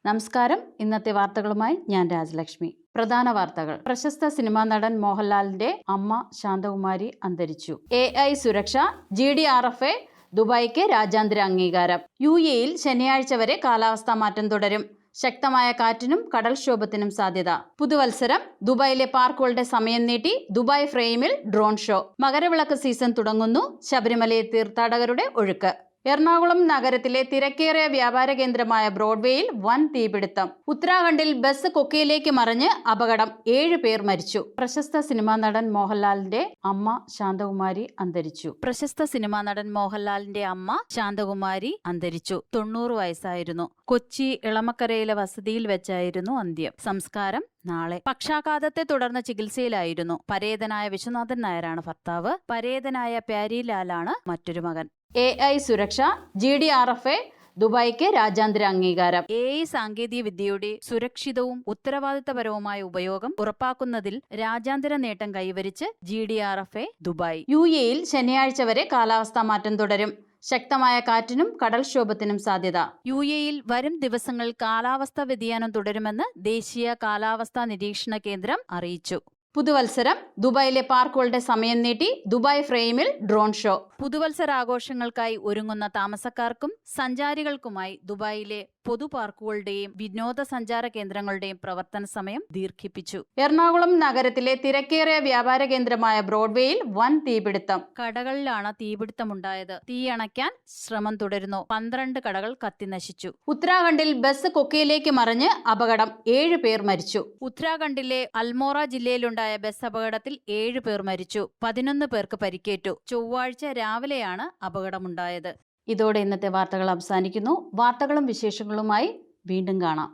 നമസ്കാരം. ഇന്നത്തെ വാർത്തകളുമായി ഞാൻ രാജലക്ഷ്മി. പ്രധാന വാർത്തകൾ. പ്രശസ്ത സിനിമാ നടൻ മോഹൻലാലിന്റെ അമ്മ ശാന്തകുമാരി അന്തരിച്ചു. AI സുരക്ഷ. GDRFA ദുബായിക്ക് രാജ്യാന്തര അംഗീകാരം. UAEയിൽ ശനിയാഴ്ച വരെ കാലാവസ്ഥാ മാറ്റം തുടരും. ശക്തമായ കാറ്റിനും കടൽക്ഷോഭത്തിനും സാധ്യത. പുതുവത്സരം. ദുബായിലെ പാർക്കുകളുടെ സമയം നീട്ടി. ദുബായ് ഫ്രെയിമിൽ ഡ്രോൺ ഷോ. മകരവിളക്ക് സീസൺ തുടങ്ങുന്നു. ശബരിമലയിൽ തീർത്ഥാടകരുടെ ഒഴുക്ക്. എറണാകുളം നഗരത്തിലെ തിരക്കേറിയ വ്യാപാര കേന്ദ്രമായ ബ്രോഡ്വേയിൽ വൻ തീപിടുത്തം. ഉത്തരാഖണ്ഡിൽ ബസ് കൊക്കയിലേക്ക് മറിഞ്ഞ് അപകടം. 7 പേർ മരിച്ചു. പ്രശസ്ത സിനിമാ നടൻ മോഹൻലാലിന്റെ അമ്മ ശാന്തകുമാരി അന്തരിച്ചു. പ്രശസ്ത സിനിമാ നടൻ മോഹൻലാലിന്റെ അമ്മ ശാന്തകുമാരി അന്തരിച്ചു. 90 വയസ്സായിരുന്നു. കൊച്ചി ഇളമക്കരയിലെ വസതിയിൽ വെച്ചായിരുന്നു അന്ത്യം. സംസ്കാരം നാളെ. പക്ഷാഘാതത്തെ തുടർന്ന് ചികിത്സയിലായിരുന്നു. പരേതനായ വിശ്വനാഥൻ നായരാണ് ഭർത്താവ്. പരേതനായ പ്യാരിലാലാണ് മറ്റൊരു മകൻ. AI സുരക്ഷ. GDRFA ദുബായിക്ക് രാജ്യാന്തര അംഗീകാരം. AI സാങ്കേതിക വിദ്യയുടെ സുരക്ഷിതവും ഉത്തരവാദിത്തപരവുമായ ഉപയോഗം ഉറപ്പാക്കുന്നതിൽ രാജ്യാന്തര നേട്ടം കൈവരിച്ച് GDRFA ദുബായ്. UAEയിൽ ശനിയാഴ്ച വരെ കാലാവസ്ഥാ മാറ്റം തുടരും. ശക്തമായ കാറ്റിനും കടൽക്ഷോഭത്തിനും സാധ്യത. UAEയിൽ വരും ദിവസങ്ങൾ കാലാവസ്ഥാ വ്യതിയാനം തുടരുമെന്ന് ദേശീയ കാലാവസ്ഥാ നിരീക്ഷണ കേന്ദ്രം അറിയിച്ചു. പുതുവത്സരം. ദുബായിലെ പാർക്കുകളുടെ സമയം നീട്ടി. ദുബായ് ഫ്രെയിമിൽ ഡ്രോൺ ഷോ. പുതുവത്സരാഘോഷങ്ങൾക്കായി ഒരുങ്ങുന്ന താമസക്കാർക്കും സഞ്ചാരികൾക്കുമായി ദുബായിലെ പൊതു പാർക്കുകളുടെയും വിനോദസഞ്ചാര കേന്ദ്രങ്ങളുടെയും പ്രവർത്തന സമയം ദീർഘിപ്പിച്ചു. എറണാകുളം നഗരത്തിലെ തിരക്കേറിയ വ്യാപാര കേന്ദ്രമായ ബ്രോഡ്വേയിൽ വൻ തീപിടുത്തം. കടകളിലാണ് തീപിടുത്തമുണ്ടായത്. തീയണയ്ക്കാൻ ശ്രമം തുടരുന്നു. 12 കടകൾ കത്തിനശിച്ചു. ഉത്തരാഖണ്ഡിൽ ബസ് കൊക്കയിലേക്ക് മറിഞ്ഞ് അപകടം. 7 പേർ മരിച്ചു. ഉത്തരാഖണ്ഡിലെ അൽമോറ ജില്ലയിലുണ്ടായ ബസ് അപകടത്തിൽ 7 പേർ മരിച്ചു. 11 പേർക്ക് പരിക്കേറ്റു. ചൊവ്വാഴ്ച രാവിലെയാണ് അപകടമുണ്ടായത്. ഇതോടെ ഇന്നത്തെ വാർത്തകൾ അവസാനിക്കുന്നു. വാർത്തകളും വിശേഷങ്ങളുമായി വീണ്ടും കാണാം.